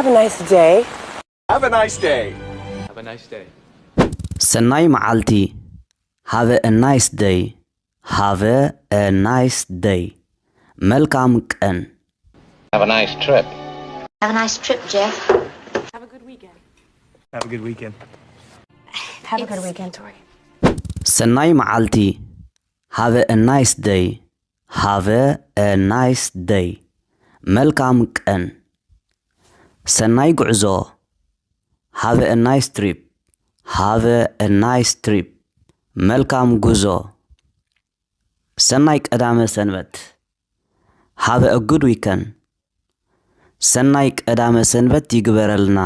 Have a nice day. Have a nice day. Have a nice day. ሰናይ መዓልቲ have a nice day have a nice day መልካም ቀን Have a nice trip. Have a nice trip, Jeff. Have a good weekend. Have a good weekend. Have a good weekend, Tori. ሰናይ መዓልቲ have a nice day have a nice day መልካም ቀን ሰናይ ጉዕዞ have a nice trip have a nice trip መልካም ጉዞ ሰናይ ቀዳመ ሰንበት have a good weekend ሰናይ ቀዳመ ሰንበት ይግበረልና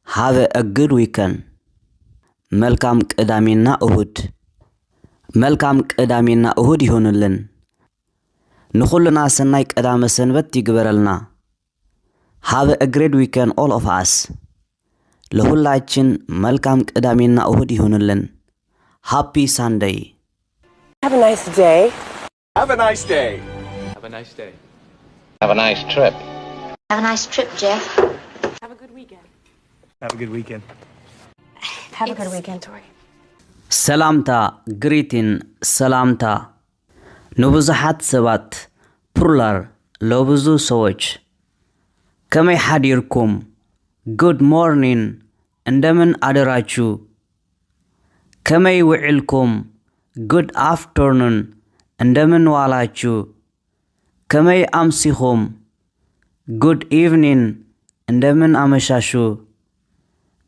have a good weekend መልካም ቅዳሜና እሁድ መልካም ቅዳሜና እሁድ ይሁንልን ንኹልና ሰናይ ቀዳመ ሰንበት ይግበረልና have a great weekend all of us ለሁላችን መልካም ቅዳሜና እሁድ ይሁንልን happy sunday Have a nice day. Have a nice day. Have a nice day. Have a nice trip. Have a nice trip, Jeff. Have a good weekend. Have a good weekend. Have a good weekend, Tori. ሰላምታ ግሪቲን ሰላምታ ንብዙሓት ሰባት ፕሉራል ለብዙ ሰዎች ከመይ ሓዲርኩም ጉድ ሞርኒንግ እንደምን አደራችሁ ከመይ ውዕልኩም ጉድ አፍተርኑን እንደምን ዋላችሁ ከመይ አምሲኹም ጉድ ኢቭኒንግ እንደምን አመሻሹ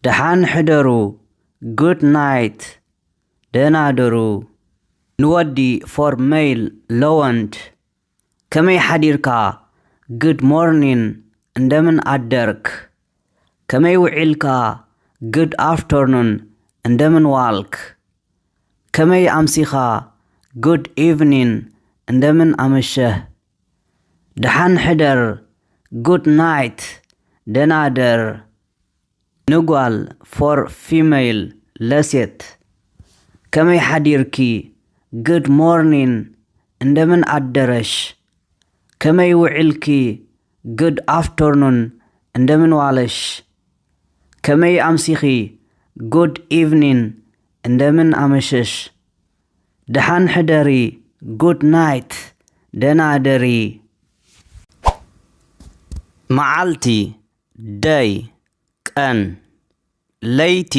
ደሓን ሕደሩ ጉድ ናይት ደህና አደሩ ንወዲ ፎር ሜይል ለወንድ ከመይ ሓዲርካ ጉድ ሞርኒንግ እንደምን አደርክ ከመይ ውዕልካ ጉድ አፍተርኑን እንደምን ዋልክ ከመይ አምሲኻ ጉድ ኢቭኒንግ እንደምን አመሸህ ደሓን ሕደር ጉድ ናይት ደህና አደር ንጓል ፎር ፊሜይል ለሴት ከመይ ሓዲርኪ ጉድ ሞርኒንግ እንደምን አደረሽ ከመይ ውዕልኪ ጉድ አፍተርኑን እንደምን ዋለሽ ከመይ አምሲኺ ጉድ ኢቭኒንግ እንደምን አመሸሽ ደሓን ሕደሪ ጉድ ናይት ደህና አደሪ መዓልቲ ደይ ቀን ለይቲ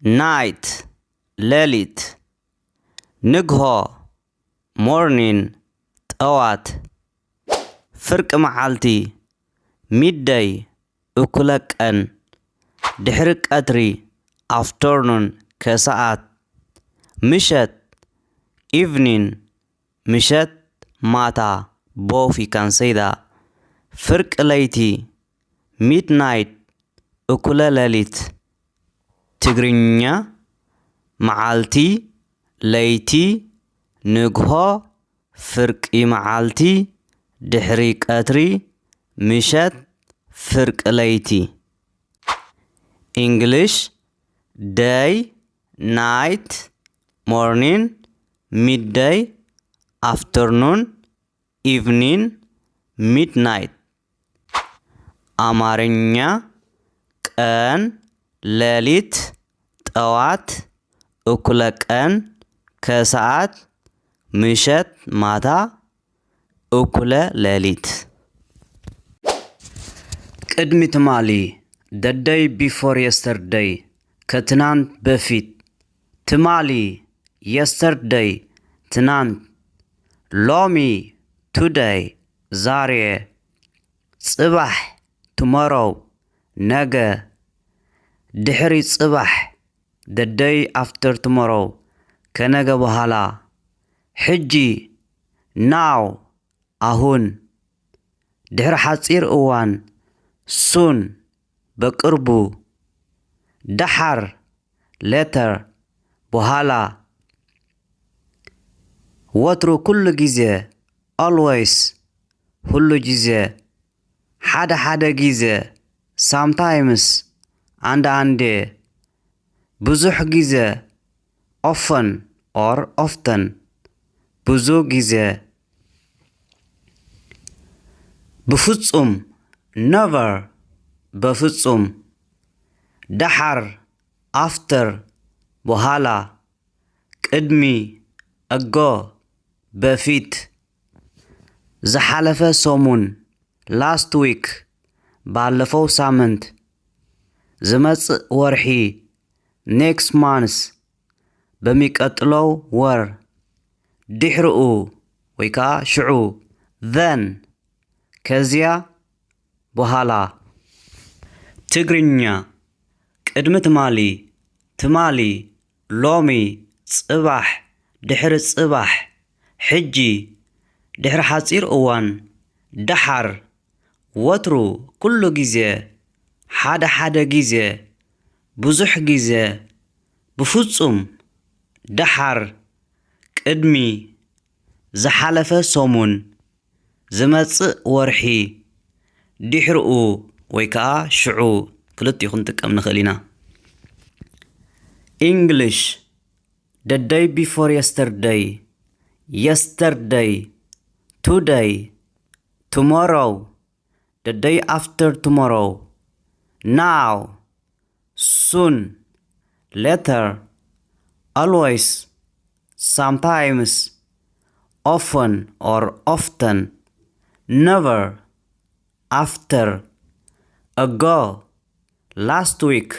ናይት ሌሊት ንግሆ ሞርኒንግ ጠዋት ፍርቂ መዓልቲ ሚድደይ እኩለ ቀን ድሕሪ ቀትሪ አፍተርኑን ከሰዓት ምሸት ኢቭኒንግ ምሸት ማታ ቦፍ you can say that ፍርቂ ለይቲ ሚድናይት እኩለ ሌሊት ትግርኛ መዓልቲ ለይቲ ንግሆ ፍርቂ መዓልቲ ድሕሪ ቀትሪ ምሸት ፍርቂ ለይቲ English day night morning midday afternoon evening midnight አማርኛ ቀን ሌሊት ጠዋት እኩለ ቀን ከሰዓት ምሸት ማታ እኩለ ሌሊት ቅድሚ ትማሊ the day before yesterday ከትናንት በፊት ትማሊ yesterday ትናንት ሎሚ today ዛሬ ጽባሕ tomorrow ነገ ድሕሪ ጽባሕ the day after tomorrow ከነገ በኋላ ሕጂ now አሁን ድሕሪ ሓፂር እዋን soon በቅርቡ ደሓር later በኋላ ወትሩ ኩሉ ጊዜ always ሁሉ ጊዜ ሓደ ሓደ ጊዜ sometimes አንዳንዴ ብዙሕ ጊዜ often or often ብዙ ጊዜ በፍጹም never በፍጹም ዳሓር አፍተር በኋላ ቅድሚ አጎ በፊት ዝሓለፈ ሰሙን ላስት ዊክ ባለፈው ሳምንት ዝመጽእ ወርሒ ኔክስት ማንስ በሚቀጥለው ወር ድሕሪኡ ወይ ከዓ ሽዑ ዘን ከዚያ በኋላ ትግርኛ ቅድሚ ትማሊ ትማሊ ሎሚ ጽባሕ ድሕሪ ጽባሕ ሕጂ ድሕሪ ሓጺር እዋን ዳሓር ወትሩ ኩሉ ጊዜ ሓደ ሓደ ጊዜ ብዙሕ ጊዜ ብፍጹም ዳሓር ቅድሚ ዝሓለፈ ሰሙን ዝመጽእ ወርሒ ድሕሪኡ ወይ ከዓ ሽዑ ክልቲኡ ክንጥቀም ንኽእል ኢና English the day before yesterday yesterday today tomorrow the day after tomorrow now soon later always sometimes often or often never after ago last week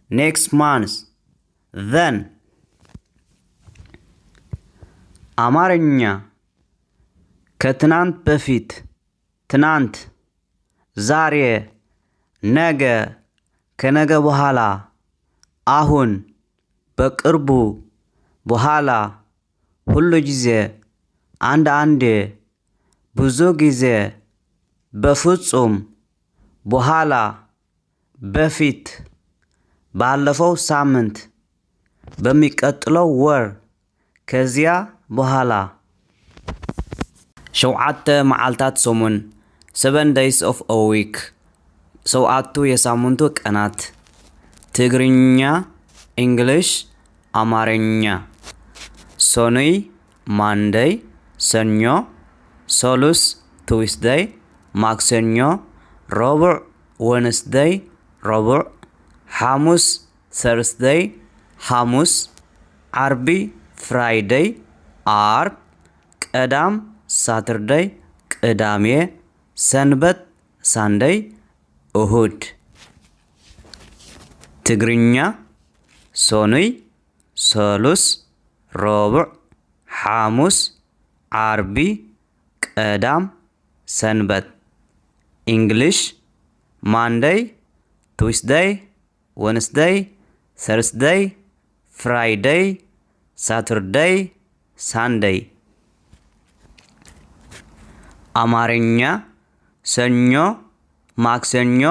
next month then አማርኛ ከትናንት በፊት ትናንት ዛሬ ነገ ከነገ በኋላ አሁን በቅርቡ በኋላ ሁሉ ጊዜ አንድ ብዙ ጊዜ በፍጹም በኋላ በፊት ባለፈው ሳምንት በሚቀጥለው ወር ከዚያ በኋላ ሸውዓተ መዓልታት ሰሙን 7 days of a week ሰውዓቱ የሳምንቱ ቀናት ትግርኛ እንግሊሽ አማርኛ ሶኑይ ማንዴይ ሰኞ ሶሉስ ትዊስዴይ ማክሰኞ ረቡዕ ወንስዴይ ረቡዕ ሐሙስ ተርስዴይ ሐሙስ ዓርቢ ፍራይዴይ ዓርብ ቀዳም ሳተርዴይ ቅዳሜ ሰንበት ሳንዴይ እሁድ ትግርኛ ሶኑይ ሰሉስ ረቡዕ ሐሙስ ዓርቢ ቀዳም ሰንበት እንግሊሽ ማንዴይ ትዊስዴይ ወንስዴይ ተርስዴይ ፍራይዴይ ሳተርዴይ ሳንዴይ አማርኛ ሰኞ ማክሰኞ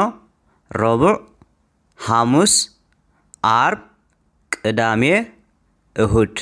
ረቡዕ ሐሙስ ዓርብ ቅዳሜ እሁድ